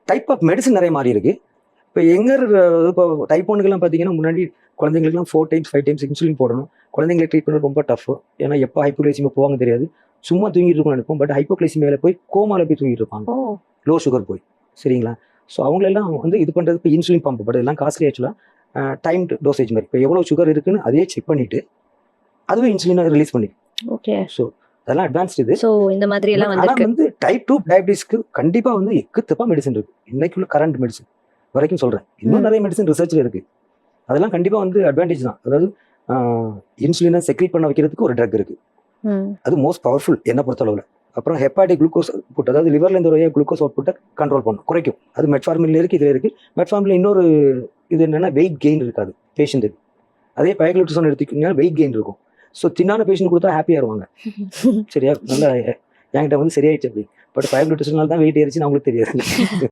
Type of medicine நிறைய மாறி இருக்கு. இப்போ இப்போ டைப் 1க்குலாம் பார்த்தீங்கன்னா முன்னாடி குழந்தைங்களுக்குலாம் 4 டைம்ஸ் 5 டைம்ஸ் இன்சுலின் போடணும். குழந்தைங்களை ட்ரீட் பண்ண ரொம்ப டஃப். ஏன்னா எப்போ ஹைப்போகிளைசிமியா போவாங்க தெரியாது. சும்மா தூங்கிட்டு இருக்கும்னு நினைப்போம். பட் ஹைப்போகிளைசிமியால போய் கோமால போய் தூங்கிட்டு இருப்பாங்க. லோ சுகர் போய். சரிங்களா? ஸோ அவங்களெல்லாம் வந்து இது பண்ணுறது இப்போ இன்சுலின் பம்ப். பட் இதெல்லாம் காஸ்ட்லி ஆக்சுவலாக டைம்டு டோசேஜ் மாதிரி. இப்போ எவ்வளோ சுகர் இருக்குன்னு அதையே செக் பண்ணிட்டு அதுவே இன்சுலினை ரிலீஸ் பண்ணி. ஓகே. ஸோ அதெல்லாம் அட்வான்ஸ்டு இது. ஸோ இந்த மாதிரி எல்லாம் ஆனால் வந்து டைப் 2 டயபிட்டிஸ்க்கு கண்டிப்பாக வந்து எக்குத்தப்பா மெடிசன் இருக்கு. இன்னைக்குள்ள கரண்ட் மெடிசன் வரைக்கும் சொல்கிறேன். இன்னும் நிறைய மெடிசன் ரிசர்ச்சில் இருக்குது. அதெல்லாம் கண்டிப்பாக வந்து அட்வான்டேஜ் தான். அதாவது இன்சுலினை செக்ரீட் பண்ண வைக்கிறதுக்கு ஒரு ட்ரக் இருக்குது. அது மோஸ்ட் பவர்ஃபுல் என்னை பொறுத்தளவில். அப்புறம் ஹெப்பாட்டிக் குளுக்கோஸ் அவுட்புட், அதாவது லிவர்லேருந்து வரைய குளுக்கோஸ் அவுட்புட்டை கண்ட்ரோல் பண்ணும், குறைக்கும். அது மெட்ஃபார்மின்ல இருக்குது, இதில் இருக்குது. மெட்ஃபார்மில் இன்னொரு இது என்னென்னா வெயிட் கெயின் இருக்காது பேஷண்ட்டுக்கு. அதே பைக்ளூட்ரிசன் எடுத்துக்கிட்டீங்கன்னா வெயிட் கெயின் இருக்கும். ஸோ தின்னான பேஷண்ட் கொடுத்தா ஹாப்பியாக இருவாங்க. சரியா? நல்லா என்கிட்ட வந்து சரியாயிடுச்சு அப்படி. பட் பைக்ளூட்ரிசனால தான் வெயிட் ஏறிச்சுன்னு அவங்களுக்கு தெரியாது.